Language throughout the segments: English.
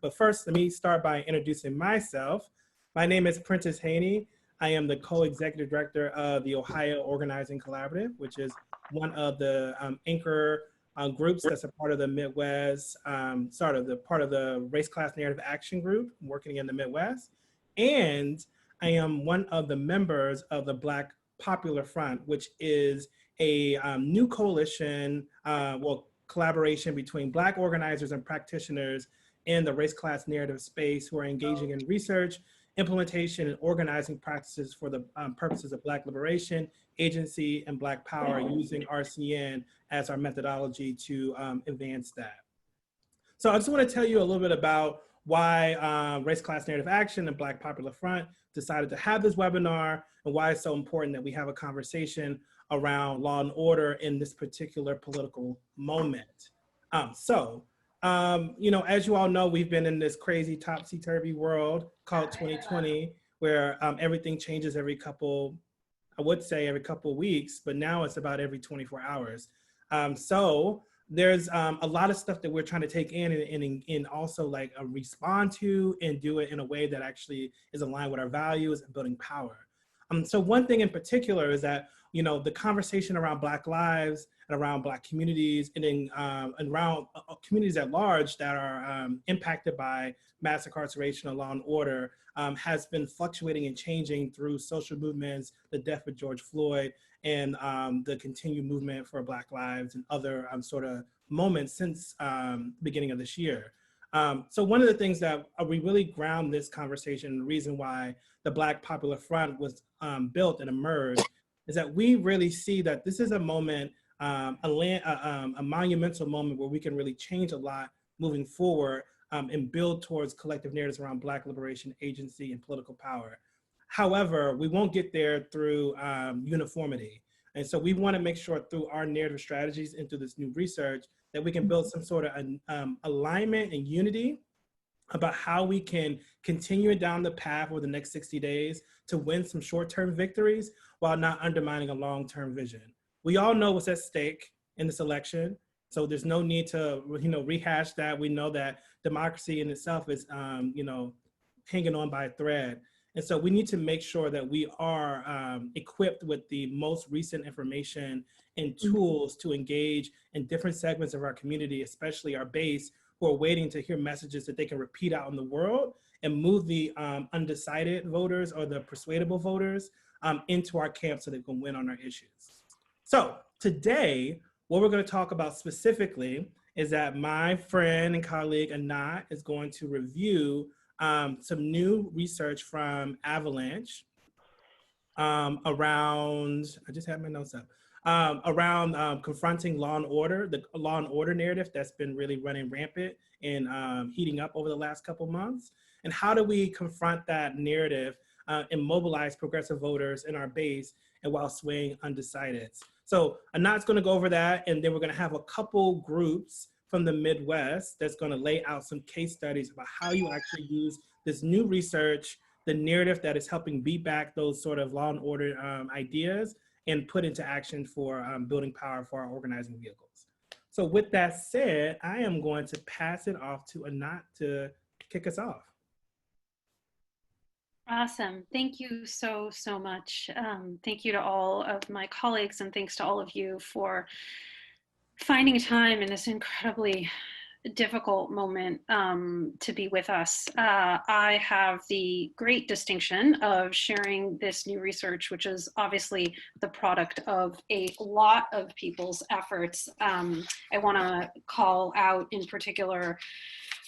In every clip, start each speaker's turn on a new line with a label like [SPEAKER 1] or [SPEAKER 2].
[SPEAKER 1] But first, let me start by introducing myself. My name is Prentice Haney. I am the co-executive director of the Ohio Organizing Collaborative, which is one of the anchor groups that's a part of the Midwest, part of the Race Class Narrative Action Group working in the Midwest. And I am one of the members of the Black Popular Front, which is a new coalition, collaboration between Black organizers and practitioners in the race class narrative space who are engaging in research, implementation, and organizing practices for the purposes of Black liberation, agency, and Black power, using RCN as our methodology to advance that. So I just want to tell you a little bit about why Race Class Narrative Action and Black Popular Front decided to have this webinar and why it's so important that we have a conversation around law and order in this particular political moment. You know, as you all know, we've been in this crazy topsy-turvy world called 2020, where everything changes every couple weeks, but now it's about every 24 hours. So there's a lot of stuff that we're trying to take in and also like respond to and do it in a way that actually is aligned with our values and building power. So one thing in particular is that, you know, the conversation around Black lives and around Black communities and around communities at large that are impacted by mass incarceration and law and order has been fluctuating and changing through social movements, the death of George Floyd, and the continued movement for Black lives and other sort of moments since the beginning of this year. So one of the things that we really ground this conversation, the reason why the Black Popular Front was built and emerged, is that we really see that this is a moment, a monumental moment where we can really change a lot moving forward and build towards collective narratives around Black liberation, agency, and political power. However, we won't get there through uniformity. And so we want to make sure through our narrative strategies and through this new research that we can build some sort of alignment and unity about how we can continue down the path over the next 60 days to win some short-term victories while not undermining a long-term vision. We all know what's at stake in this election, so there's no need to, you know, rehash that. We know that democracy in itself is, you know, hanging on by a thread. And so we need to make sure that we are equipped with the most recent information and tools to engage in different segments of our community, especially our base, who are waiting to hear messages that they can repeat out in the world and move the undecided voters or the persuadable voters into our camp so they can win on our issues. So today, what we're going to talk about specifically is that my friend and colleague Anat is going to review some new research from Avalanche around, I just had my notes up, around confronting law and order, the law and order narrative that's been really running rampant and heating up over the last couple months. And how do we confront that narrative and mobilize progressive voters in our base and while swaying undecideds? So Anat's gonna go over that, and then we're gonna have a couple groups from the Midwest that's gonna lay out some case studies about how you actually use this new research, the narrative that is helping beat back those sort of law and order ideas and put into action for building power for our organizing vehicles. So with that said, I am going to pass it off to Anat to kick us off.
[SPEAKER 2] Awesome. Thank you so much. Thank you to all of my colleagues, and thanks to all of you for finding time in this incredibly difficult moment to be with us. I have the great distinction of sharing this new research, which is obviously the product of a lot of people's efforts. I want to call out in particular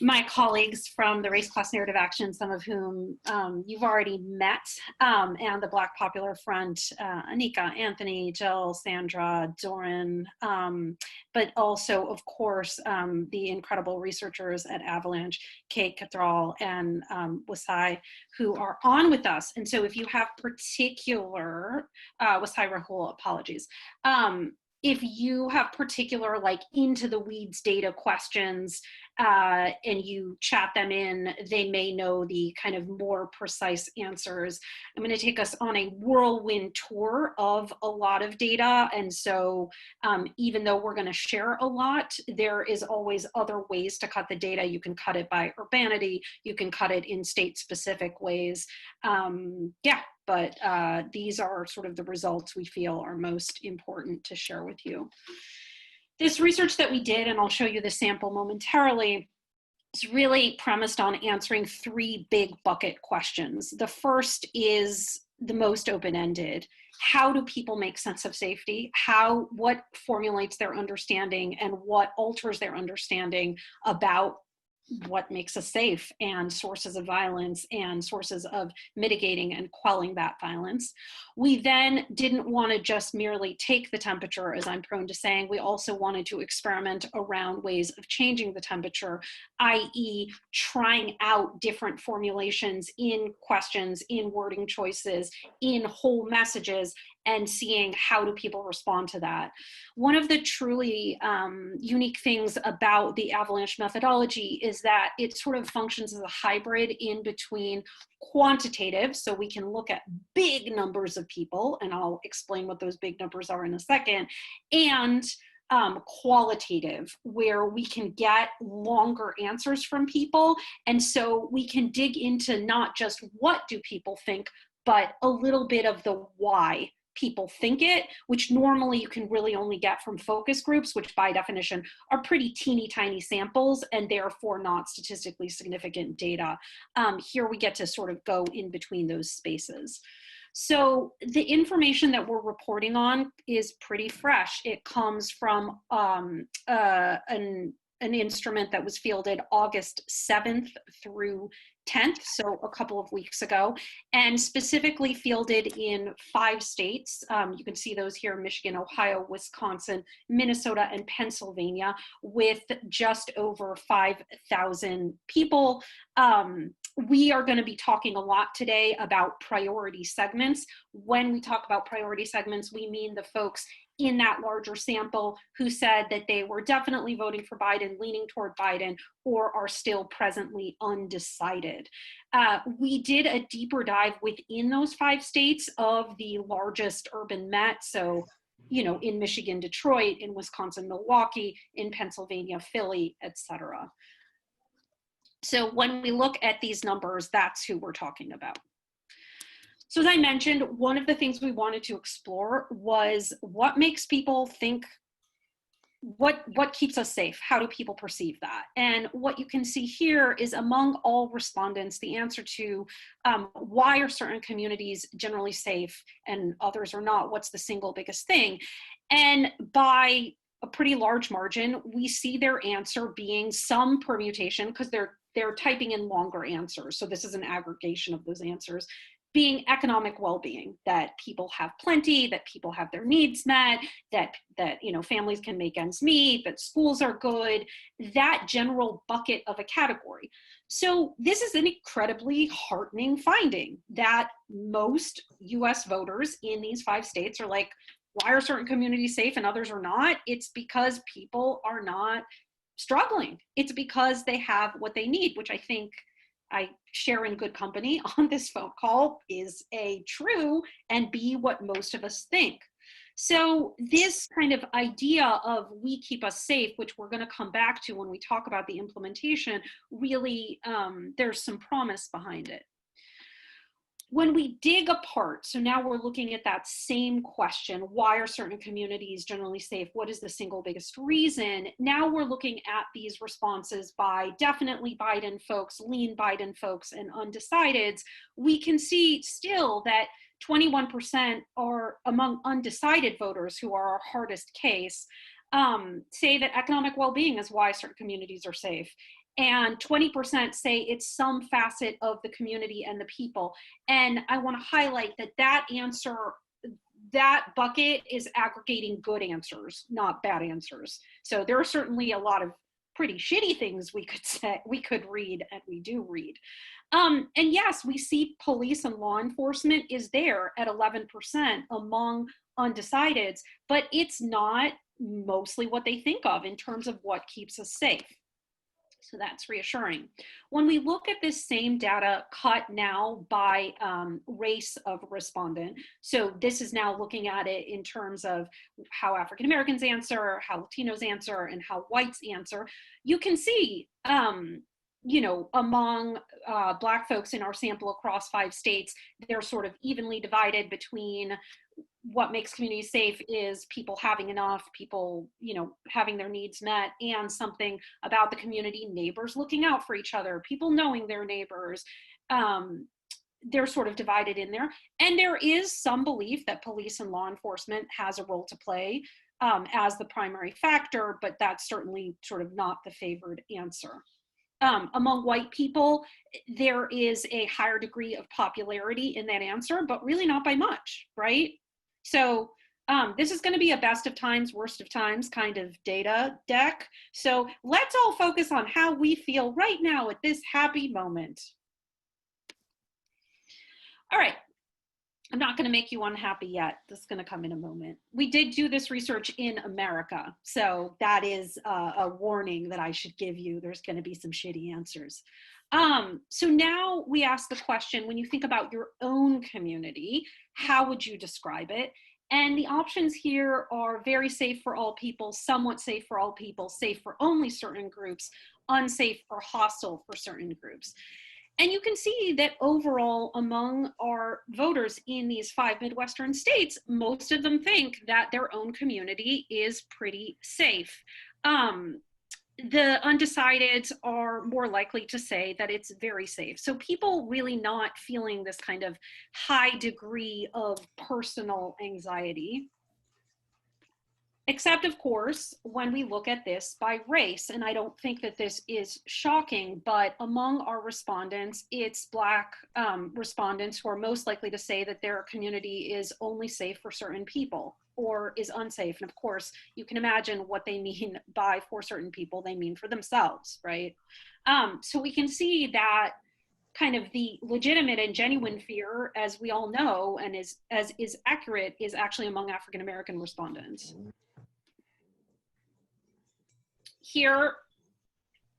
[SPEAKER 2] my colleagues from the Race Class Narrative Action, some of whom you've already met, and the Black Popular Front, Anika, Anthony, Jill, Sandra, Doran, but also, of course, the incredible researchers at Avalanche, Kate Cathrall and Wasai, who are on with us. And so if you have particular, Wasai Rahul, apologies. If you have particular like into the weeds data questions, and you chat them in, they may know the kind of more precise answers. I'm going to take us on a whirlwind tour of a lot of data. And so even though we're going to share a lot, there is always other ways to cut the data. You can cut it by urbanity. You can cut it in state-specific ways. Yeah, but these are sort of the results we feel are most important to share with you. This research that we did, and I'll show you the sample momentarily, is really premised on answering 3 big bucket questions. The first is the most open-ended. How do people make sense of safety? What formulates their understanding and what alters their understanding about what makes us safe, and sources of violence and sources of mitigating and quelling that violence. We then didn't want to just merely take the temperature, as I'm prone to saying. We also wanted to experiment around ways of changing the temperature, i.e. trying out different formulations in questions, in wording choices, in whole messages, and seeing how do people respond to that. One of the truly unique things about the Avalanche methodology is that it sort of functions as a hybrid in between quantitative, so we can look at big numbers of people, and I'll explain what those big numbers are in a second, and qualitative, where we can get longer answers from people. And so we can dig into not just what do people think, but a little bit of the why people think it, which normally you can really only get from focus groups, which by definition are pretty teeny tiny samples and therefore not statistically significant data. Here we get to sort of go in between those spaces. So the information that we're reporting on is pretty fresh. It comes from an instrument that was fielded August 7th through 10th, so a couple of weeks ago, and specifically fielded in 5 states. You can see those here: Michigan, Ohio, Wisconsin, Minnesota, and Pennsylvania, with just over 5,000 people. We are going to be talking a lot today about priority segments. When we talk about priority segments, we mean the folks in that larger sample who said that they were definitely voting for Biden, leaning toward Biden, or are still presently undecided. We did a deeper dive within those 5 states of the largest urban met. So, you know, in Michigan, Detroit; in Wisconsin, Milwaukee; in Pennsylvania, Philly, etc. So when we look at these numbers, that's who we're talking about. So as I mentioned, one of the things we wanted to explore was what makes people think, what keeps us safe? How do people perceive that? And what you can see here is, among all respondents, the answer to why are certain communities generally safe and others are not? What's the single biggest thing? And by a pretty large margin, we see their answer being some permutation, because they're typing in longer answers. So this is an aggregation of those answers, being economic well-being, that people have plenty, that people have their needs met, that you know, families can make ends meet, that schools are good, that general bucket of a category. So this is an incredibly heartening finding, that most US voters in these 5 states are like, why are certain communities safe and others are not? It's because people are not struggling. It's because they have what they need, which I think I share in good company on this phone call is A, true, and B, what most of us think. So this kind of idea of we keep us safe, which we're going to come back to when we talk about the implementation, really there's some promise behind it. When we dig apart, so now we're looking at that same question, why are certain communities generally safe? What is the single biggest reason? Now we're looking at these responses by definitely Biden folks, lean Biden folks, and undecideds. We can see still that 21% are among undecided voters, who are our hardest case, say that economic well-being is why certain communities are safe. And 20% say it's some facet of the community and the people. And I want to highlight that that answer, that bucket is aggregating good answers, not bad answers. So there are certainly a lot of pretty shitty things we could say, we could read, and we do read. And yes, we see police and law enforcement is there at 11% among undecideds, but it's not mostly what they think of in terms of what keeps us safe. So that's reassuring. When we look at this same data cut now by race of respondent, so this is now looking at it in terms of how African Americans answer, how Latinos answer, and how whites answer, you can see, you know, among Black folks in our sample across 5 states, they're sort of evenly divided between what makes communities safe is people having enough, people, you know, having their needs met, and something about the community, neighbors looking out for each other, people knowing their neighbors. They're sort of divided in there. And there is some belief that police and law enforcement has a role to play as the primary factor, but that's certainly sort of not the favored answer. Among white people, there is a higher degree of popularity in that answer, but really not by much, right? So this is going to be a best of times, worst of times kind of data deck. So let's all focus on how we feel right now at this happy moment. All right. I'm not going to make you unhappy yet. This is going to come in a moment. We did do this research in America. So that is a warning that I should give you. There's going to be some shitty answers. So now we ask the question, when you think about your own community, how would you describe it? And the options here are very safe for all people, somewhat safe for all people, safe for only certain groups, unsafe or hostile for certain groups. And you can see that overall among our voters in these 5 Midwestern states, most of them think that their own community is pretty safe. The undecideds are more likely to say that it's very safe. So people really not feeling this kind of high degree of personal anxiety. Except, of course, when we look at this by race, and I don't think that this is shocking, but among our respondents, it's Black respondents who are most likely to say that their community is only safe for certain people or is unsafe. And of course, you can imagine what they mean by for certain people, they mean for themselves, right? So we can see that kind of the legitimate and genuine fear, as we all know, and is accurate, is actually among African American respondents. Here,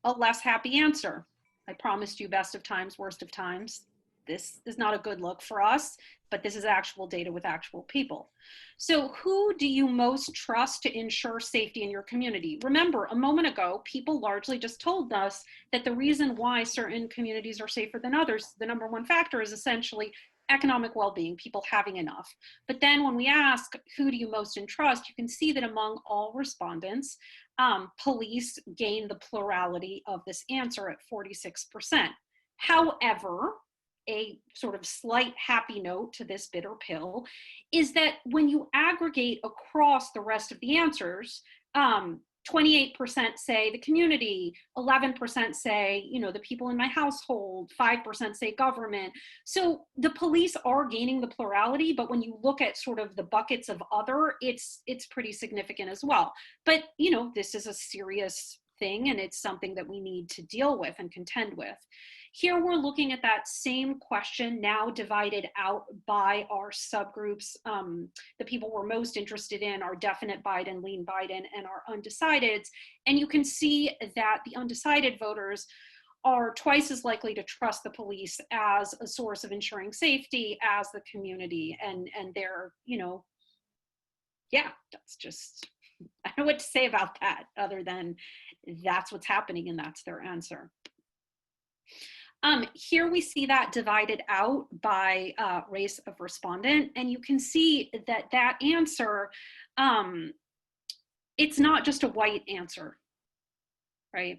[SPEAKER 2] a less happy answer. I promised you best of times, worst of times. This is not a good look for us, but this is actual data with actual people. So who do you most trust to ensure safety in your community? Remember, a moment ago, people largely just told us that the reason why certain communities are safer than others, the number one factor is essentially economic well-being, people having enough. But then when we ask, who do you most entrust, you can see that among all respondents, police gain the plurality of this answer at 46%. However, a sort of slight happy note to this bitter pill is that when you aggregate across the rest of the answers, 28% say the community, 11% say, you know, the people in my household, 5% say government. So the police are gaining the plurality, but when you look at sort of the buckets of other, it's pretty significant as well. But, you know, this is a serious thing and it's something that we need to deal with and contend with. Here we're looking at that same question now divided out by our subgroups. The people we're most interested in are definite Biden, lean Biden, and our undecideds. And you can see that the undecided voters are twice as likely to trust the police as a source of ensuring safety as the community. And they're, you know, yeah, that's just, I don't know what to say about that other than that's what's happening and that's their answer. Here we see that divided out by race of respondent, and you can see that that answer, it's not just a white answer, right?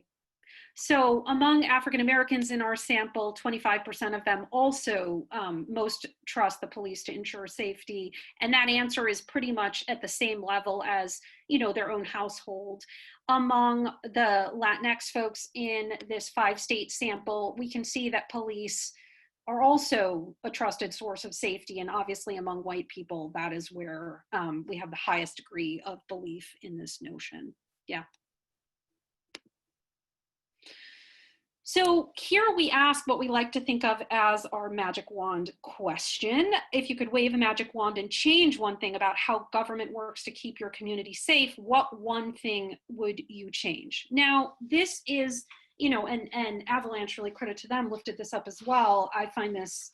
[SPEAKER 2] So among African Americans in our sample, 25% of them also most trust the police to ensure safety. And that answer is pretty much at the same level as, you know, their own household. Among the Latinx folks in this 5-state sample, we can see that police are also a trusted source of safety. And obviously among white people, that is where we have the highest degree of belief in this notion. Yeah. So here we ask what we like to think of as our magic wand question. If you could wave a magic wand and change one thing about how government works to keep your community safe, what one thing would you change? Now, this is and Avalanche, really credit to them, lifted this up as well. I find this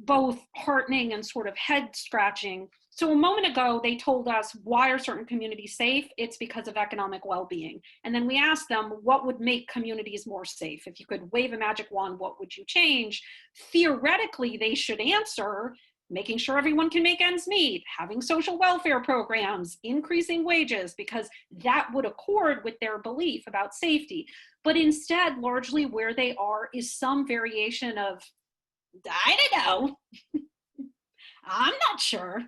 [SPEAKER 2] both heartening and sort of head scratching. So a moment ago, they told us, why are certain communities safe? It's because of economic well-being. And then we asked them, what would make communities more safe? If you could wave a magic wand, what would you change? Theoretically, they should answer, making sure everyone can make ends meet, having social welfare programs, increasing wages, because that would accord with their belief about safety. But instead, largely where they are is some variation of, I don't know, I'm not sure.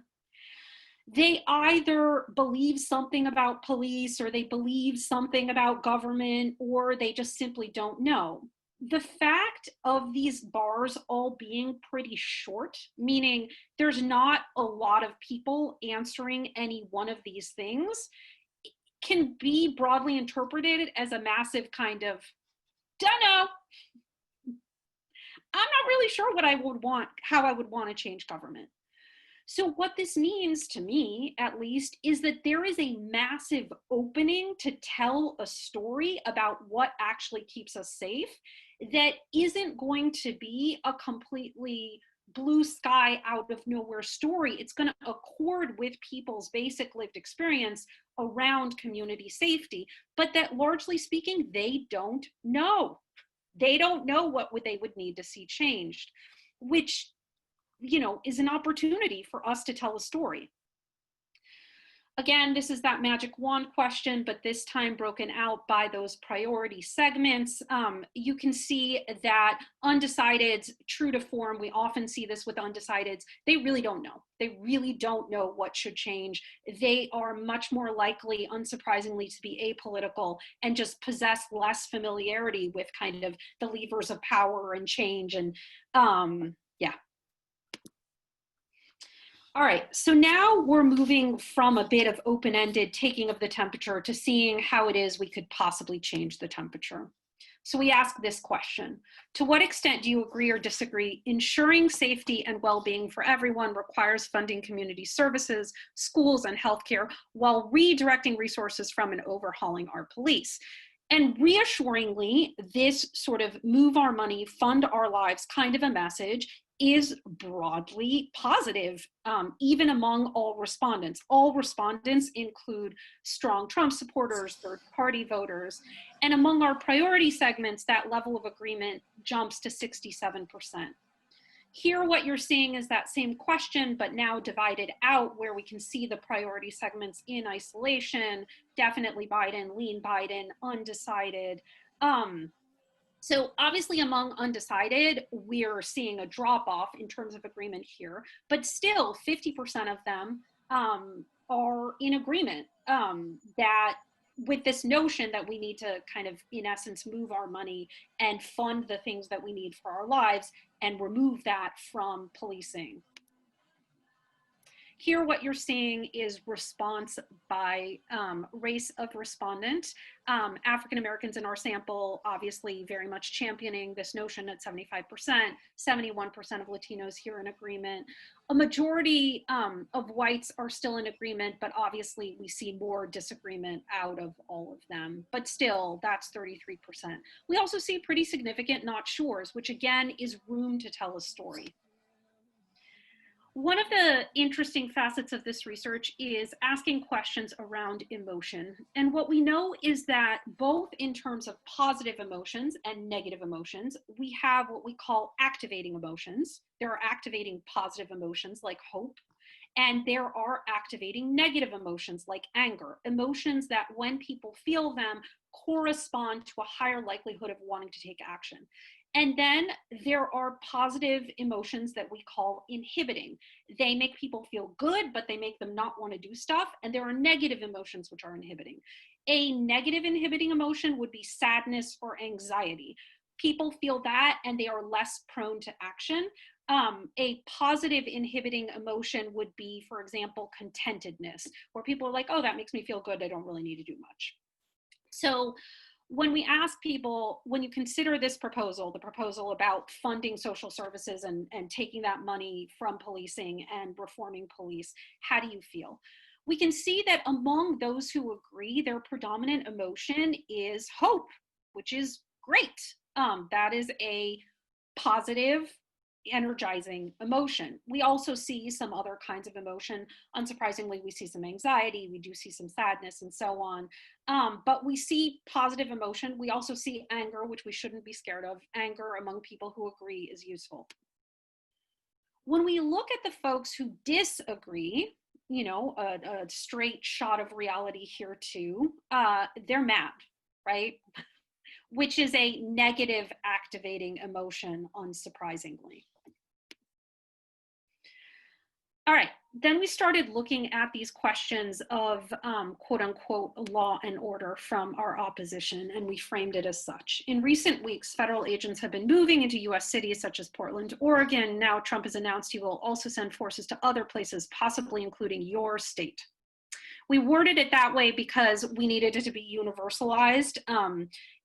[SPEAKER 2] They either believe something about police, or they believe something about government, or they just simply don't know. The fact of these bars all being pretty short, meaning there's not a lot of people answering any one of these things, can be broadly interpreted as a massive kind of, don't know. I'm not really sure what I would want, how I would want to change government. So what this means to me, at least, is that there is a massive opening to tell a story about what actually keeps us safe that isn't going to be a completely blue sky out of nowhere story. It's going to accord with people's basic lived experience around community safety, but that largely speaking, they don't know. They don't know what they would need to see changed, which is an opportunity for us to tell a story. Again, this is that magic wand question, but this time broken out by those priority segments. You can see that undecideds, true to form, we often see this with undecideds, they really don't know. They really don't know what should change. They are much more likely, unsurprisingly, to be apolitical and just possess less familiarity with kind of the levers of power and change. And yeah. All right, so now we're moving from a bit of open-ended taking of the temperature to seeing how it is we could possibly change the temperature. So we ask this question: to what extent do you agree or disagree ensuring safety and well-being for everyone requires funding community services, schools, and healthcare while redirecting resources from and overhauling our police? And reassuringly, this sort of move our money, fund our lives kind of a message is broadly positive, even among all respondents. All respondents include strong Trump supporters, third-party voters, and among our priority segments, that level of agreement jumps to 67%. Here, what you're seeing is that same question, but now divided out, where we can see the priority segments in isolation: definitely Biden, lean Biden, undecided. So obviously among undecided, we're seeing a drop off in terms of agreement here, but still 50% of them are in agreement that with this notion that we need to kind of, in essence, move our money and fund the things that we need for our lives and remove that from policing. Here, what you're seeing is response by race of respondent. African Americans in our sample, obviously very much championing this notion at 75%, 71% of Latinos here in agreement. A majority of whites are still in agreement, but obviously we see more disagreement out of all of them. But still, that's 33%. We also see pretty significant not sures, which again is room to tell a story. One of the interesting facets of this research is asking questions around emotion. And what we know is that both in terms of positive emotions and negative emotions, we have what we call activating emotions. There are activating positive emotions like hope, and there are activating negative emotions like anger, emotions that when people feel them correspond to a higher likelihood of wanting to take action. And then there are positive emotions that we call inhibiting. They make people feel good, but they make them not want to do stuff. And there are negative emotions which are inhibiting. A negative inhibiting emotion would be sadness or anxiety. People feel that and they are less prone to action. A positive inhibiting emotion would be, for example, contentedness, where people are like, oh, that makes me feel good. I don't really need to do much. So when we ask people, when you consider this proposal, the proposal about funding social services and taking that money from policing and reforming police, how do you feel? We can see that among those who agree, their predominant emotion is hope, which is Great. That is a positive, energizing emotion. We also see some other kinds of emotion. Unsurprisingly, we see some anxiety, we do see some sadness, and so on. But we see positive emotion. We also see anger, which we shouldn't be scared of. Anger among people who agree is useful. When we look at the folks who disagree, you know, a straight shot of reality here too, they're mad, right? Which is a negative activating emotion, unsurprisingly. All right, then we started looking at these questions of quote unquote law and order from our opposition, and we framed it as such. In recent weeks, federal agents have been moving into US cities such as Portland, Oregon. Now Trump has announced he will also send forces to other places, possibly including your state. We worded it that way because we needed it to be universalized.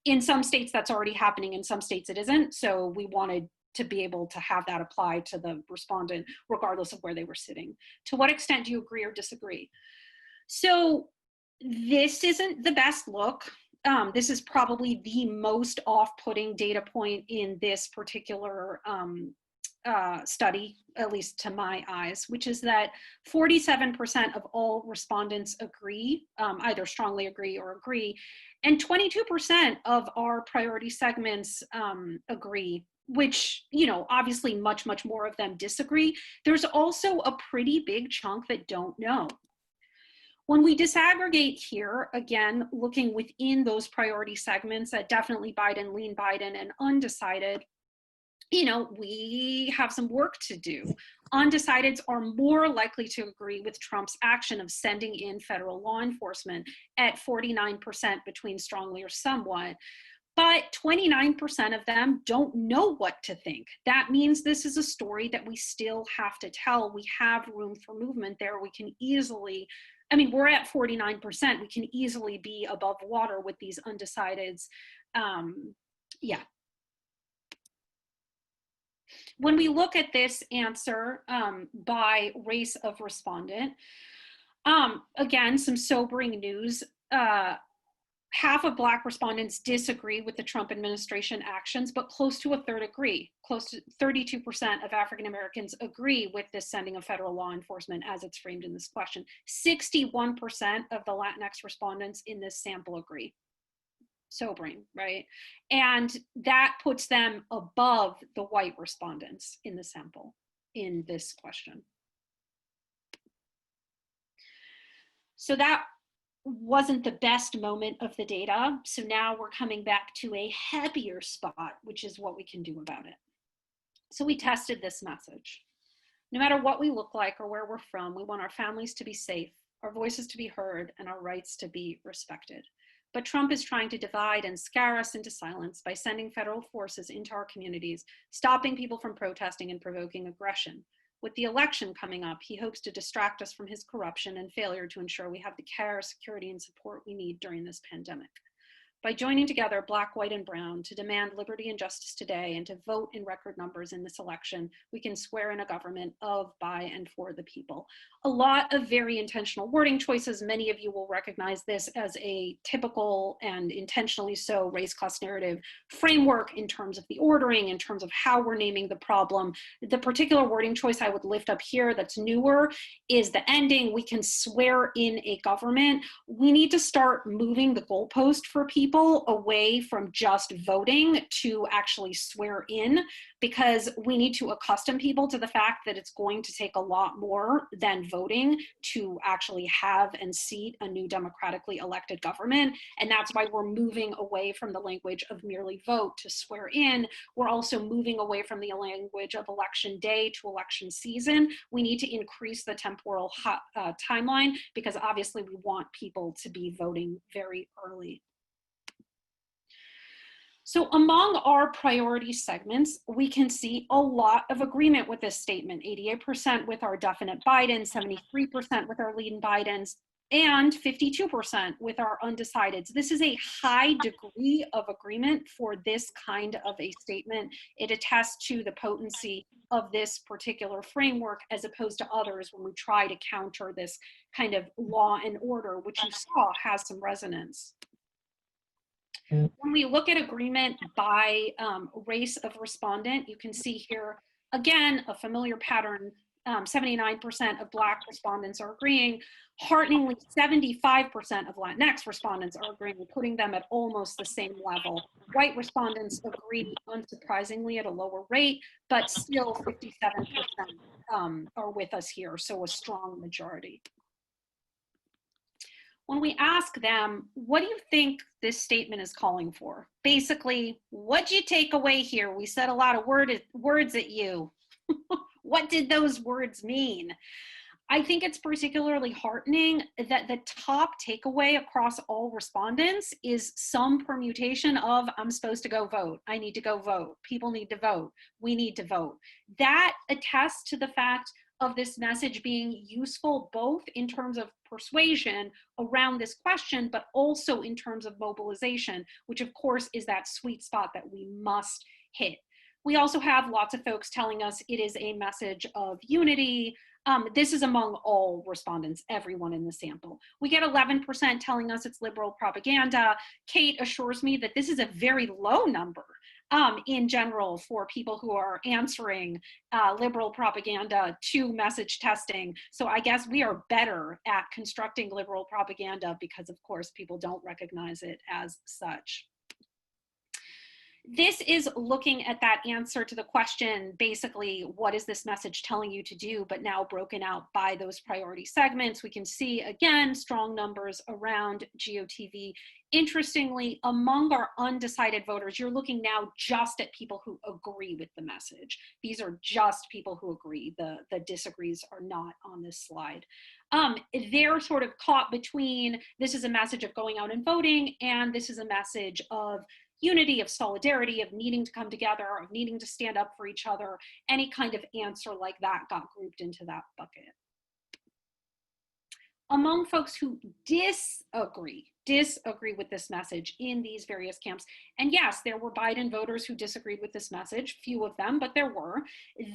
[SPEAKER 2] In some states that's already happening, in some states it isn't. So we wanted to be able to have that apply to the respondent regardless of where they were sitting. To what extent do you agree or disagree? So this isn't the best look. This is probably the most off-putting data point in this particular study, at least to my eyes, which is that 47% of all respondents agree, either strongly agree or agree, and 22% of our priority segments agree, which, you know, obviously much, much more of them disagree. There's also a pretty big chunk that don't know. When we disaggregate here, again, looking within those priority segments that definitely Biden, lean Biden, and undecided, you know, we have some work to do. Undecideds are more likely to agree with Trump's action of sending in federal law enforcement at 49% between strongly or somewhat. But 29% of them don't know what to think. That means this is a story that we still have to tell. We have room for movement there. We can easily, I mean, we're at 49%. We can easily be above water with these undecideds. Yeah. When we look at this answer by race of respondent, again, some sobering news. Half of Black respondents disagree with the Trump administration actions, but close to a third agree. Close to 32% of African Americans agree with this sending of federal law enforcement as it's framed in this question. 61% of the Latinx respondents in this sample agree. Sobering, right? And that puts them above the white respondents in the sample in this question. So that wasn't the best moment of the data. So now we're coming back to a heavier spot, which is what we can do about it. So we tested this message. No matter what we look like or where we're from, we want our families to be safe, our voices to be heard, and our rights to be respected. But Trump is trying to divide and scare us into silence by sending federal forces into our communities, stopping people from protesting and provoking aggression. With the election coming up, he hopes to distract us from his corruption and failure to ensure we have the care, security, and support we need during this pandemic. By joining together Black, white, and brown to demand liberty and justice today and to vote in record numbers in this election, we can swear in a government of, by, and for the people. A lot of very intentional wording choices. Many of you will recognize this as a typical and intentionally so race class narrative framework in terms of the ordering, in terms of how we're naming the problem. The particular wording choice I would lift up here that's newer is the ending, we can swear in a government. We need to start moving the goalpost for people away from just voting to actually swear in, because we need to accustom people to the fact that it's going to take a lot more than voting to actually have and seat a new democratically elected government. And that's why we're moving away from the language of merely vote to swear in. We're also moving away from the language of election day to election season. We need to increase the temporal timeline, because obviously we want people to be voting very early. So among our priority segments, we can see a lot of agreement with this statement, 88% with our definite Biden, 73% with our lean Bidens, and 52% with our undecideds. This is a high degree of agreement for this kind of a statement. It attests to the potency of this particular framework as opposed to others when we try to counter this kind of law and order, which you saw has some resonance. When we look at agreement by race of respondent, you can see here, again, a familiar pattern. 79% of Black respondents are agreeing. Hearteningly, 75% of Latinx respondents are agreeing, putting them at almost the same level. White respondents agree, unsurprisingly, at a lower rate, but still 57% are with us here, so a strong majority. When we ask them, what do you think this statement is calling for? Basically, what'd you take away here? We said a lot of words at you. What did those words mean? I think it's particularly heartening that the top takeaway across all respondents is some permutation of, I'm supposed to go vote. I need to go vote. People need to vote. We need to vote. That attests to the fact of this message being useful both in terms of persuasion around this question, but also in terms of mobilization, which of course is that sweet spot that we must hit. We also have lots of folks telling us it is a message of unity. This is among all respondents, everyone in the sample. We get 11% telling us it's liberal propaganda. Kate assures me that this is a very low number in general for people who are answering liberal propaganda to message testing. So I guess we are better at constructing liberal propaganda because, of course, people don't recognize it as such. This is looking at that answer to the question, basically, what is this message telling you to do, but now broken out by those priority segments. We can see, again, strong numbers around GOTV. Interestingly, among our undecided voters, you're looking now just at people who agree with the message. These are just people who agree. The disagrees are not on this slide. They're sort of caught between, this is a message of going out and voting, and this is a message of unity, of solidarity, of needing to come together, of needing to stand up for each other. Any kind of answer like that got grouped into that bucket. Among folks who disagree with this message in these various camps, and yes, there were Biden voters who disagreed with this message, few of them, but there were.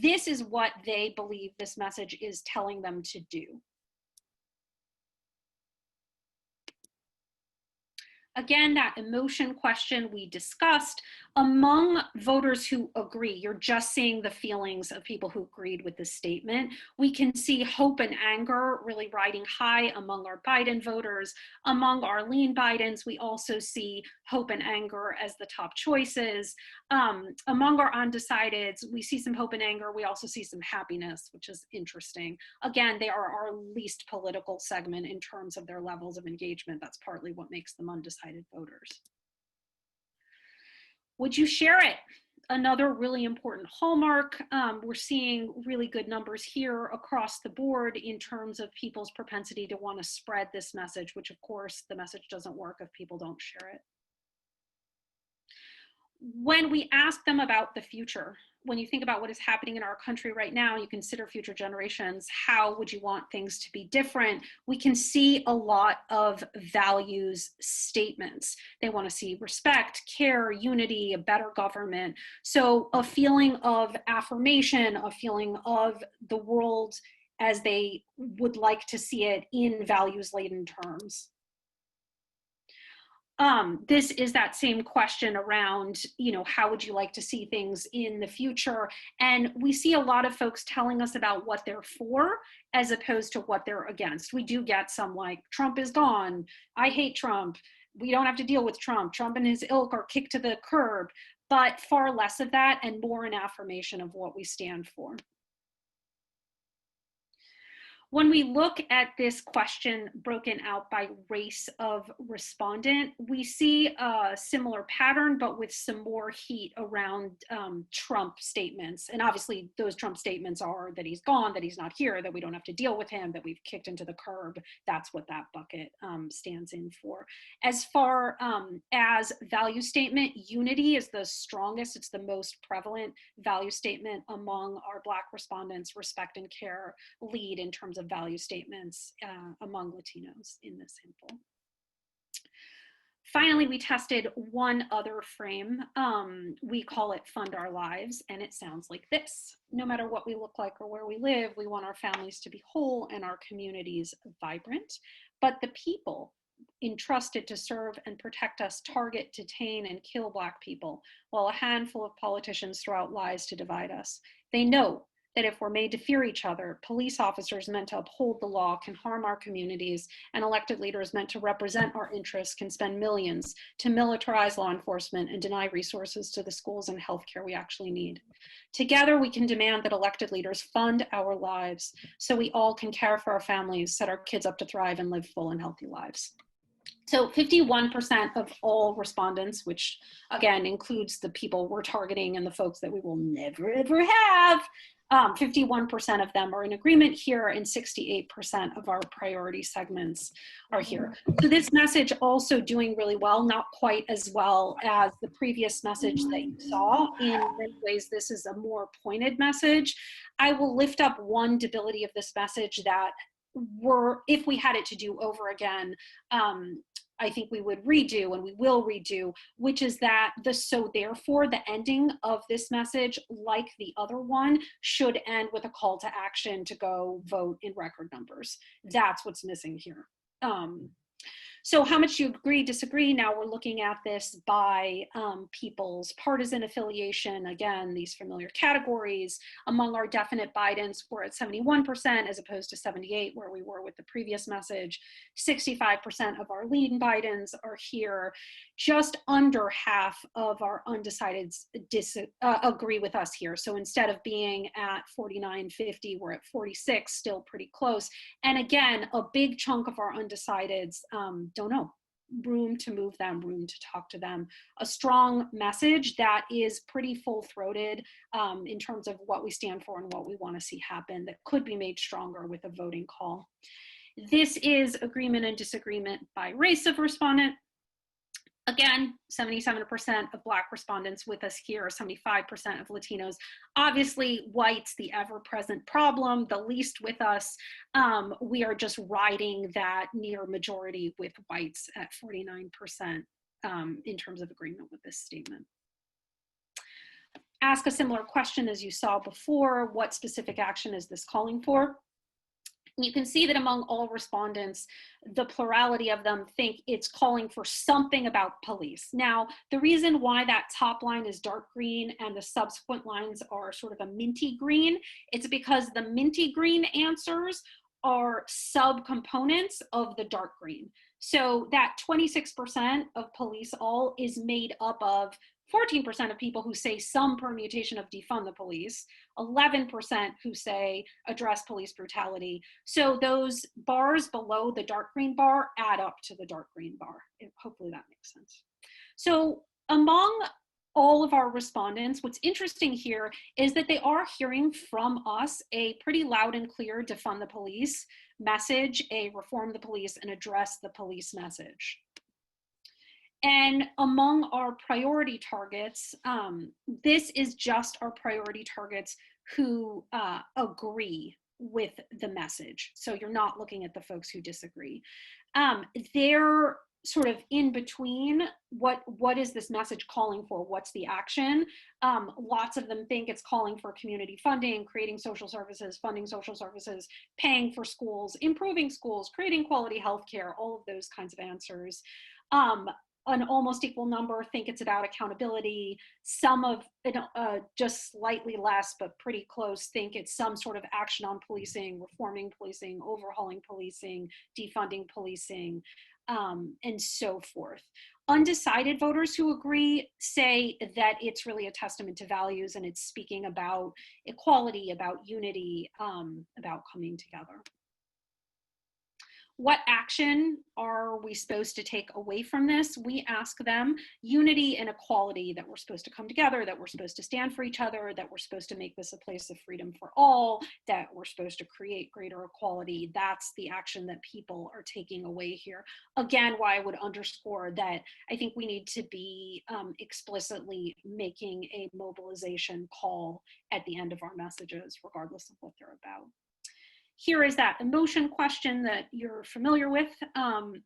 [SPEAKER 2] This is what they believe this message is telling them to do. Again, that emotion question we discussed, among voters who agree, you're just seeing the feelings of people who agreed with this statement. We can see hope and anger really riding high among our Biden voters. Among our lean Bidens, we also see hope and anger as the top choices. Among our undecideds, we see some hope and anger. We also see some happiness, which is interesting. Again, they are our least political segment in terms of their levels of engagement. That's partly what makes them undecided voters. Would you share it? Another really important hallmark. We're seeing really good numbers here across the board in terms of people's propensity to want to spread this message, which of course the message doesn't work if people don't share it. When we ask them about the future, when you think about what is happening in our country right now, you consider future generations, how would you want things to be different? We can see a lot of values statements. They want to see respect, care, unity, a better government. So a feeling of affirmation, a feeling of the world as they would like to see it in values-laden terms. This is that same question around, how would you like to see things in the future? And we see a lot of folks telling us about what they're for as opposed to what they're against. We do get some like, Trump is gone, I hate Trump, we don't have to deal with Trump, Trump and his ilk are kicked to the curb, but far less of that and more an affirmation of what we stand for. When we look at this question broken out by race of respondent, we see a similar pattern, but with some more heat around Trump statements. And obviously those Trump statements are that he's gone, that he's not here, that we don't have to deal with him, that we've kicked into the curb. That's what that bucket stands in for. As far as value statement, unity is the strongest, it's the most prevalent value statement among our Black respondents. Respect and care lead in terms of value statements among Latinos in this sample. Finally, we tested one other frame. We call it Fund Our Lives, and it sounds like this. No matter what we look like or where we live, we want our families to be whole and our communities vibrant. But the people entrusted to serve and protect us target, detain, and kill Black people, while a handful of politicians throw out lies to divide us. They know that if we're made to fear each other, police officers meant to uphold the law can harm our communities, and elected leaders meant to represent our interests can spend millions to militarize law enforcement and deny resources to the schools and healthcare we actually need. Together, we can demand that elected leaders fund our lives so we all can care for our families, set our kids up to thrive, and live full and healthy lives. So 51% of all respondents, which again includes the people we're targeting and the folks that we will never ever have, 51% of them are in agreement here, and 68% of our priority segments are here. So this message also doing really well, not quite as well as the previous message that you saw. In many ways, this is a more pointed message. I will lift up one debility of this message that if we had it to do over again, I think we would redo, and we will redo, which is that so therefore the ending of this message, like the other one, should end with a call to action to go vote in record numbers. That's what's missing here. So how much you agree, disagree? Now we're looking at this by people's partisan affiliation. Again, these familiar categories. Among our definite Bidens, we're at 71% as opposed to 78% where we were with the previous message. 65% of our lean Bidens are here. Just under half of our undecideds agree with us here. So instead of being at 49-50, we're at 46, still pretty close. And again, a big chunk of our undecideds don't know. Room to move them, room to talk to them. A strong message that is pretty full-throated in terms of what we stand for and what we want to see happen, that could be made stronger with a voting call. This is agreement and disagreement by race of respondent. Again, 77% of Black respondents with us here, 75% of Latinos. Obviously, whites, the ever-present problem, the least with us. We are just riding that near majority with whites at 49% in terms of agreement with this statement. Ask a similar question as you saw before. What specific action is this calling for? You can see that among all respondents, the plurality of them think it's calling for something about police. Now, the reason why that top line is dark green and the subsequent lines are sort of a minty green, it's because the minty green answers are subcomponents of the dark green. So that 26% of police all is made up of 14% of people who say some permutation of defund the police, 11% who say address police brutality. So those bars below the dark green bar add up to the dark green bar. Hopefully that makes sense. So among all of our respondents, what's interesting here is that they are hearing from us a pretty loud and clear defund the police message, a reform the police and address the police message. And among our priority targets, this is just our priority targets who agree with the message. So you're not looking at the folks who disagree. They're sort of in between what is this message calling for? What's the action? Lots of them think it's calling for community funding, creating social services, funding social services, paying for schools, improving schools, creating quality healthcare, all of those kinds of answers. An almost equal number think it's about accountability. Some of, just slightly less, but pretty close, think it's some sort of action on policing, reforming policing, overhauling policing, defunding policing, and so forth. Undecided voters who agree say that it's really a testament to values and it's speaking about equality, about unity, about coming together. What action are we supposed to take away from this? We ask them unity and equality, that we're supposed to come together, that we're supposed to stand for each other, that we're supposed to make this a place of freedom for all, that we're supposed to create greater equality. That's the action that people are taking away here. Again, why I would underscore that I think we need to be explicitly making a mobilization call at the end of our messages, regardless of what they're about. Here is that emotion question that you're familiar with.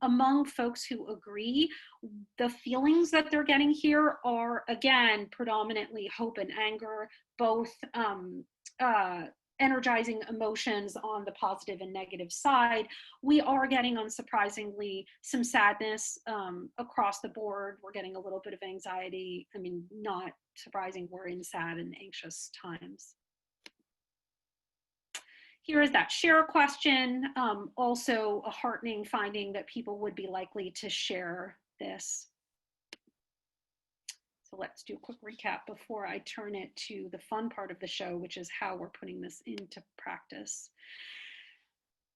[SPEAKER 2] Among folks who agree, the feelings that they're getting here are, again, predominantly hope and anger, both energizing emotions on the positive and negative side. We are getting, unsurprisingly, some sadness across the board. We're getting a little bit of anxiety. I mean, not surprising, we're in sad and anxious times. Here is that share question. Also a heartening finding that people would be likely to share this. So let's do a quick recap before I turn it to the fun part of the show, which is how we're putting this into practice.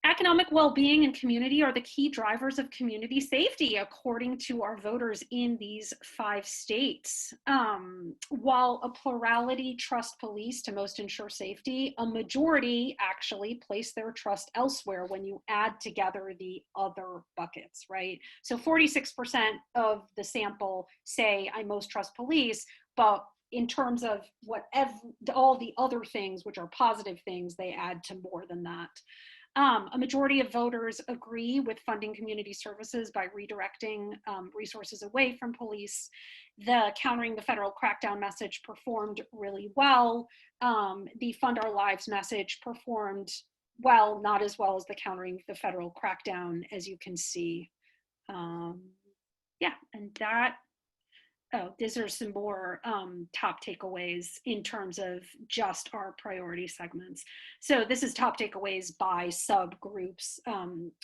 [SPEAKER 2] Economic well-being and community are the key drivers of community safety, according to our voters in these 5 states. While a plurality trust police to most ensure safety, a majority actually place their trust elsewhere when you add together the other buckets, right? So 46% of the sample say, I most trust police, but in terms of all the other things, which are positive things, they add to more than that. A majority of voters agree with funding community services by redirecting resources away from police. The countering the federal crackdown message performed really well. The Fund Our Lives message performed well, not as well as the countering the federal crackdown, as you can see. Yeah, and that, these are some more top takeaways in terms of just our priority segments. So this is top takeaways by subgroups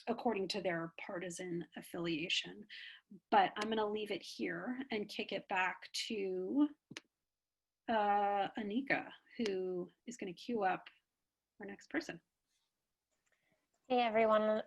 [SPEAKER 2] according to their partisan affiliation. But I'm going to leave it here and kick it back to Anika, who is going to queue up our next person.
[SPEAKER 3] Hey everyone,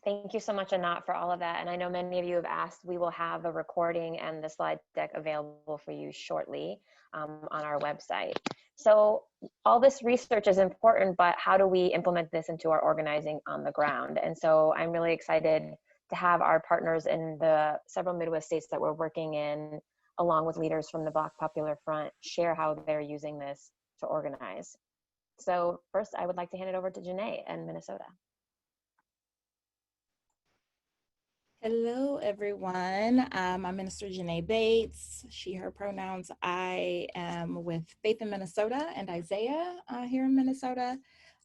[SPEAKER 3] thank you so much, Anat, for all of that. And I know many of you have asked, we will have a recording and the slide deck available for you shortly on our website. So all this research is important, but how do we implement this into our organizing on the ground? And so I'm really excited to have our partners in the several Midwest states that we're working in, along with leaders from the Black Popular Front, share how they're using this to organize. So first, I would like to hand it over to Janae in Minnesota.
[SPEAKER 4] Hello, everyone. I'm Minister Janae Bates, she, her pronouns. I am with Faith in Minnesota and Isaiah here in Minnesota.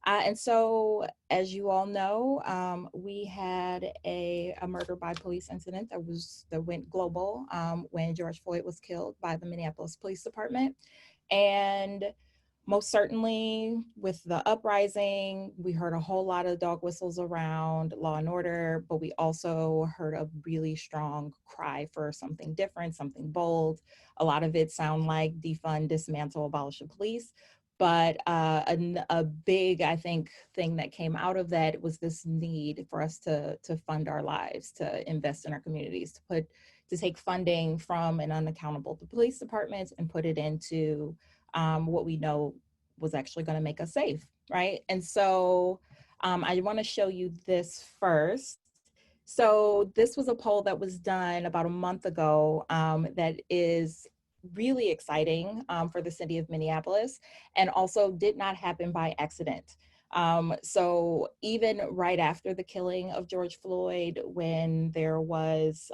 [SPEAKER 4] And so, as you all know, we had a murder by police incident that went global when George Floyd was killed by the Minneapolis Police Department. And most certainly with the uprising, we heard a whole lot of dog whistles around law and order, but we also heard a really strong cry for something different, something bold. A lot of it sound like defund, dismantle, abolish the police. But a big, I think, thing that came out of that was this need for us to fund our lives, to invest in our communities, to take funding from an unaccountable police departments and put it into what we know was actually going to make us safe, right? And so I want to show you this first. So this was a poll that was done about a month ago that is really exciting for the city of Minneapolis, and also did not happen by accident. So even right after the killing of George Floyd, when there was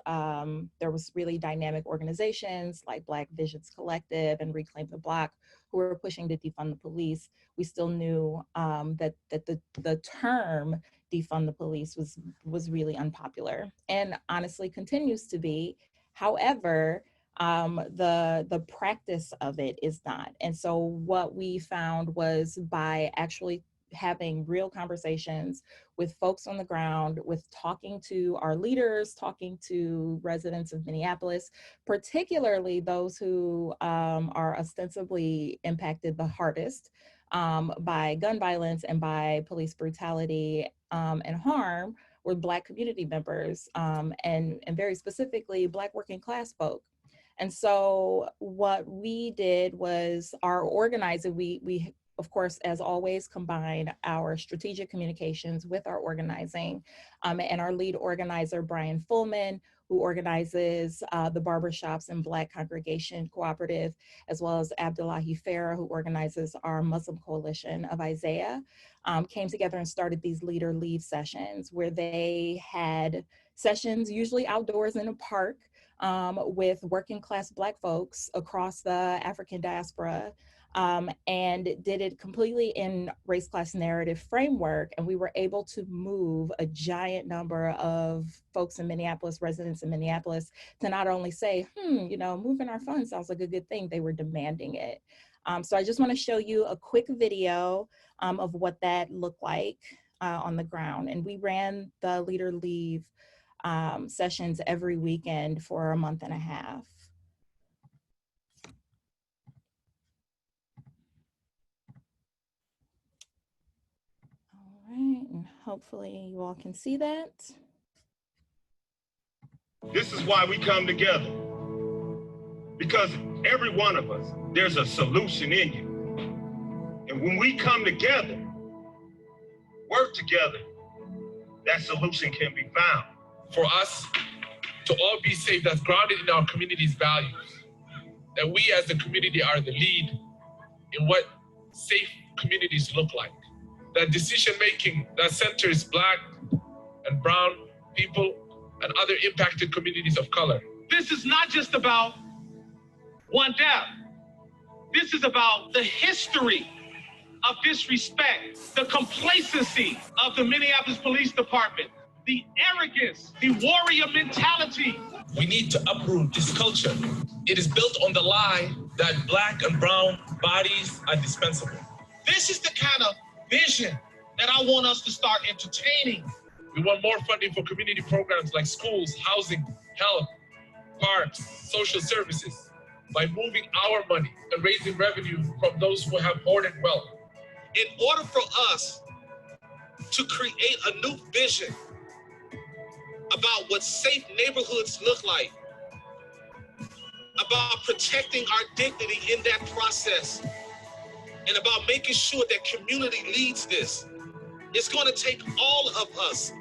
[SPEAKER 4] really dynamic organizations like Black Visions Collective and Reclaim the Block who were pushing to defund the police, we still knew that the term defund the police was really unpopular, and honestly continues to be. However, the practice of it is not. And so what we found was by actually having real conversations with folks on the ground, with talking to our leaders, talking to residents of Minneapolis, particularly those who are ostensibly impacted the hardest by gun violence and by police brutality and harm, were Black community members and very specifically Black working class folk. And so what we did was our organizer, we of course, as always, combine our strategic communications with our organizing. And our lead organizer, Brian Fullman, who organizes the Barbershops and Black Congregation Cooperative, as well as Abdullahi Farah, who organizes our Muslim Coalition of Isaiah, came together and started these leader leave sessions where they had sessions usually outdoors in a park with working class Black folks across the African diaspora and did it completely in race class narrative framework. And we were able to move a giant number of folks in Minneapolis, residents in Minneapolis, to not only say, moving our funds sounds like a good thing, they were demanding it. So I just want to show you a quick video of what that looked like on the ground. And we ran the Leader Leave sessions every weekend for a month and a half. All right, and hopefully you all can see that.
[SPEAKER 5] This is why we come together. Because every one of us, there's a solution in you. And when we come together, work together, that solution can be found.
[SPEAKER 6] For us to all be safe, that's grounded in our community's values. That we as a community are the lead in what safe communities look like. That decision-making that centers Black and brown people and other impacted communities of color.
[SPEAKER 7] This is not just about one death. This is about the history of disrespect, the complacency of the Minneapolis Police Department, the arrogance, the warrior mentality.
[SPEAKER 6] We need to uproot this culture. It is built on the lie that Black and brown bodies are dispensable.
[SPEAKER 7] This is the kind of vision that I want us to start entertaining.
[SPEAKER 6] We want more funding for community programs like schools, housing, health, parks, social services, by moving our money and raising revenue from those who have hoarded wealth.
[SPEAKER 7] In order for us to create a new vision about what safe neighborhoods look like, about protecting our dignity in that process, and about making sure that community leads this, it's going to take all of us.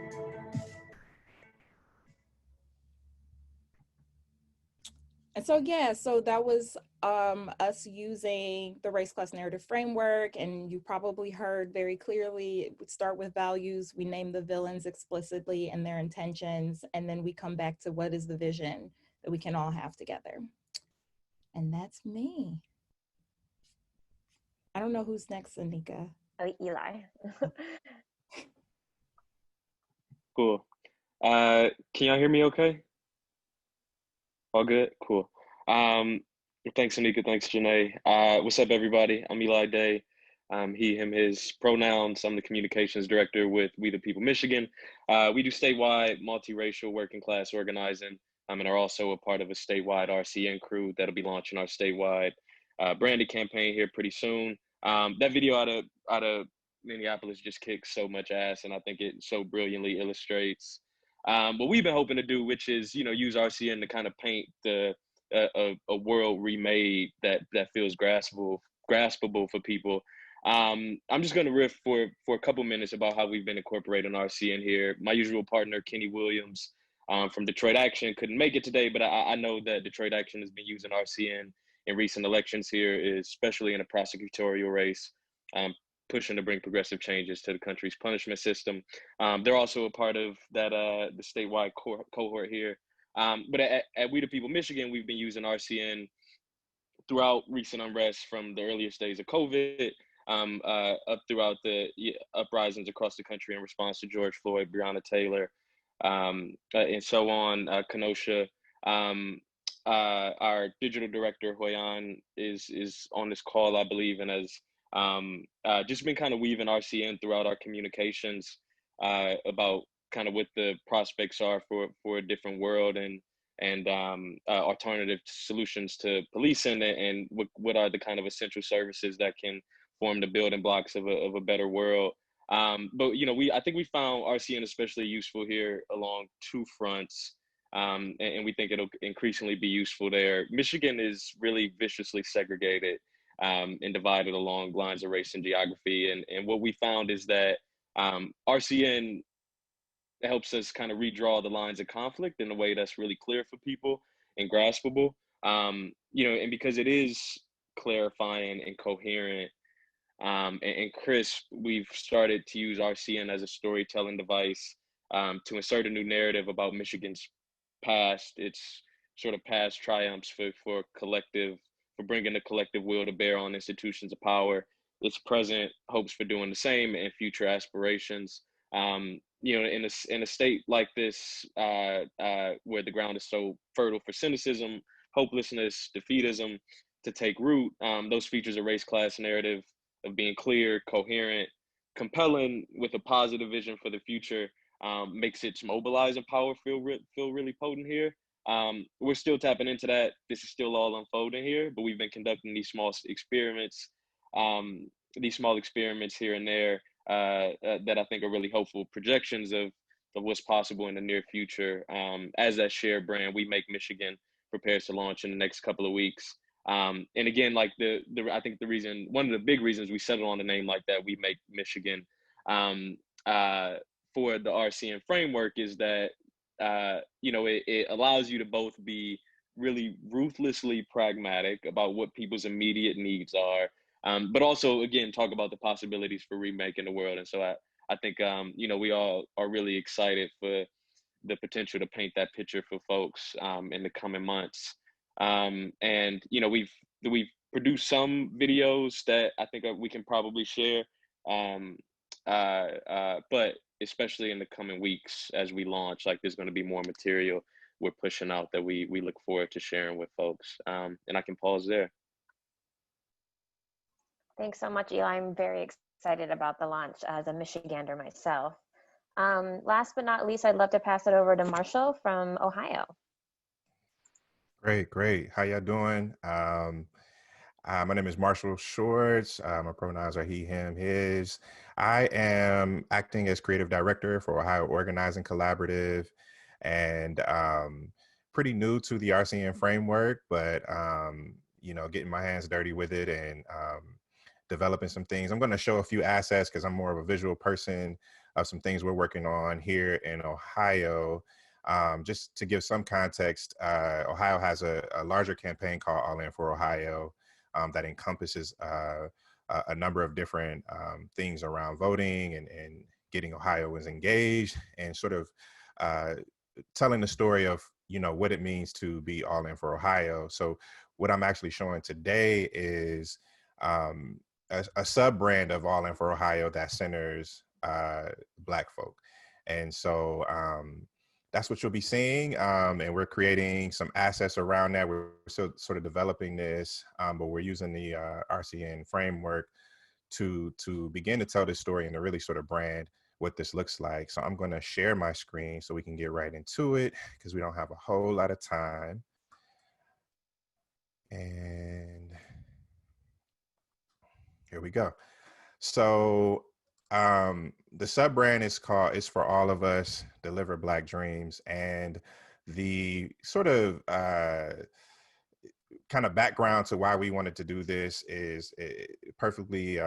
[SPEAKER 4] And so, so that was us using the race class narrative framework. And you probably heard very clearly, it would start with values. We name the villains explicitly and their intentions. And then we come back to what is the vision that we can all have together. And that's me. I don't know who's next, Anika.
[SPEAKER 3] Oh, Eli.
[SPEAKER 8] Cool. Can y'all hear me okay? All good? Cool. Thanks, Anika. Thanks, Janae. What's up, everybody? I'm Eli Day. He, him, his pronouns. I'm the communications director with We the People Michigan. We do statewide multiracial working class organizing and are also a part of a statewide RCN crew that'll be launching our statewide branded campaign here pretty soon. That video out of Minneapolis just kicks so much ass, and I think it so brilliantly illustrates what we've been hoping to do, which is, use RCN to kind of paint a world remade that feels graspable for people. I'm just going to riff for a couple minutes about how we've been incorporating RCN here. My usual partner, Kenny Williams from Detroit Action, couldn't make it today, but I know that Detroit Action has been using RCN in recent elections here, especially in a prosecutorial race, pushing to bring progressive changes to the country's punishment system. They're also a part of that the statewide cohort here. But at We the People Michigan, we've been using RCN throughout recent unrest from the earliest days of COVID up throughout the uprisings across the country in response to George Floyd, Breonna Taylor, and so on. Kenosha. Our digital director, Hoyan, is on this call, I believe, and has just been kind of weaving RCN throughout our communications about kind of what the prospects are for a different world and alternative solutions to policing and what are the kind of essential services that can form the building blocks of a better world. But I think we found RCN especially useful here along two fronts. And we think it'll increasingly be useful there. Michigan is really viciously segregated and divided along lines of race and geography. And what we found is that RCN helps us kind of redraw the lines of conflict in a way that's really clear for people and graspable. And because it is clarifying and coherent and crisp, we've started to use RCN as a storytelling device to insert a new narrative about Michigan's past, its sort of past triumphs for for bringing the collective will to bear on institutions of power, its present hopes for doing the same, and future aspirations. In a state like this, where the ground is so fertile for cynicism, hopelessness, defeatism to take root, those features a race class narrative of being clear, coherent, compelling, with a positive vision for the future, makes its mobilizing power feel really potent here. We're still tapping into that. This is still all unfolding here, but we've been conducting these small experiments here and there, that I think are really hopeful projections of what's possible in the near future. As that shared brand, We Make Michigan prepares to launch in the next couple of weeks. And again, like I think one of the big reasons we settled on the name like that, We Make Michigan, for the RCN framework, is that it allows you to both be really ruthlessly pragmatic about what people's immediate needs are, but also, again, talk about the possibilities for remaking the world. And so I think, we all are really excited for the potential to paint that picture for folks in the coming months. And, we've produced some videos that I think we can probably share, but especially in the coming weeks as we launch, like, there's going to be more material we're pushing out that we look forward to sharing with folks. And I can pause there.
[SPEAKER 3] Thanks so much, Eli. I'm very excited about the launch as a Michigander myself. Last but not least, I'd love to pass it over to Marshall from Ohio.
[SPEAKER 9] Great. How y'all doing? My name is Marshall Shorts. My pronouns are he, him, his. I am acting as creative director for Ohio Organizing Collaborative, and pretty new to the RCN framework, but getting my hands dirty with it and developing some things. I'm going to show a few assets because I'm more of a visual person of some things we're working on here in Ohio. Just to give some context, Ohio has a larger campaign called All In for Ohio that encompasses a number of different things around voting and getting Ohioans engaged, and sort of telling the story of what it means to be all in for Ohio. So what I'm actually showing today is a sub brand of All In for Ohio that centers Black folk, and so that's what you'll be seeing. And we're creating some assets around that. We're still sort of developing this, but we're using the RCN framework to begin to tell this story and to really sort of brand what this looks like. So I'm going to share my screen so we can get right into it, because we don't have a whole lot of time. And here we go. So the sub brand is For All of Us, Deliver Black Dreams. And the sort of kind of background to why we wanted to do this is perfectly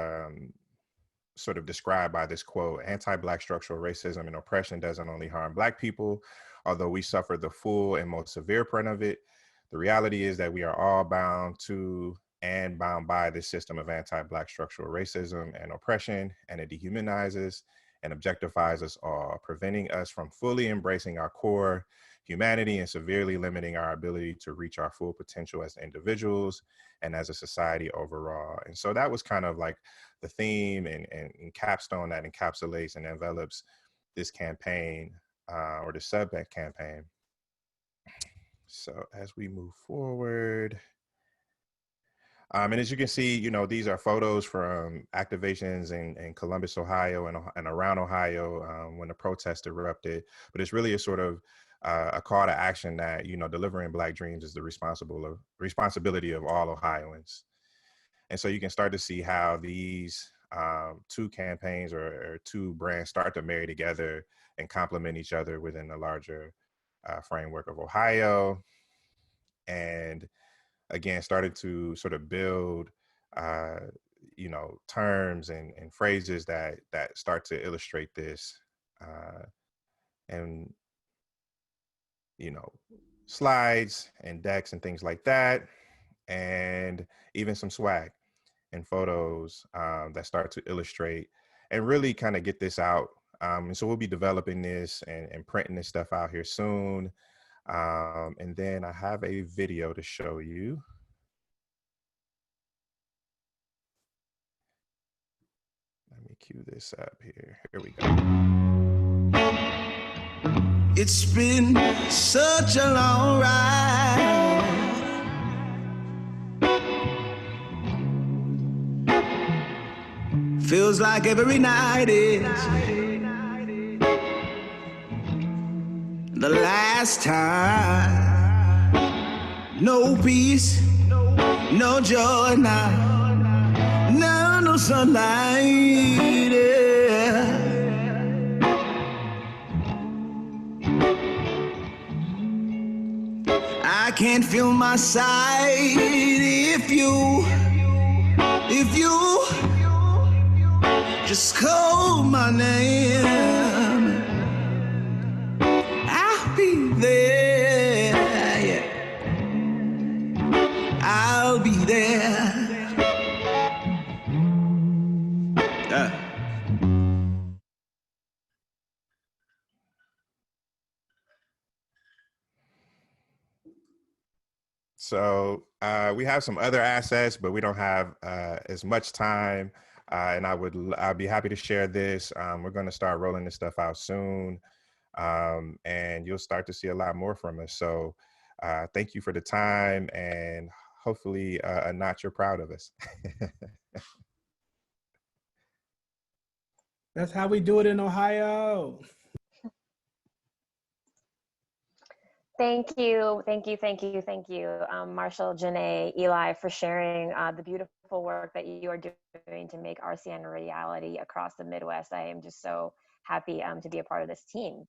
[SPEAKER 9] sort of described by this quote: "Anti-Black structural racism and oppression doesn't only harm Black people, although we suffer the full and most severe brunt of it. The reality is that we are all bound to and bound by this system of anti-Black structural racism and oppression, and it dehumanizes and objectifies us all, preventing us from fully embracing our core humanity and severely limiting our ability to reach our full potential as individuals and as a society overall." And so that was kind of like the theme and capstone that encapsulates and envelops this campaign, or the sub campaign. So as we move forward, and as you can see, these are photos from activations in Columbus, Ohio, and around Ohio when the protest erupted. But it's really a sort of a call to action that, delivering Black dreams is the responsibility of all Ohioans. And so you can start to see how these two campaigns or two brands start to marry together and complement each other within the larger framework of Ohio. And again, started to sort of build, terms and phrases that start to illustrate this, and slides and decks and things like that, and even some swag and photos that start to illustrate and really kind of get this out. And so we'll be developing this and printing this stuff out here soon. And then I have a video to show you. me cue this up here. Here we go.
[SPEAKER 10] It's been such a long ride. Feels like every night is the last time. No peace, no joy now, no sunlight. Yeah. I can't feel my side if you just call my name. I'll be there, yeah. I'll be there.
[SPEAKER 9] So we have some other assets, but we don't have as much time. And I'd be happy to share this. We're going to start rolling this stuff out soon, and you'll start to see a lot more from us. So thank you for the time, and hopefully, Anat, you're proud of us.
[SPEAKER 1] That's how we do it in Ohio.
[SPEAKER 3] Thank you, Marshall, Janae, Eli, for sharing the beautiful work that you are doing to make RCN a reality across the Midwest. I am just so happy to be a part of this team.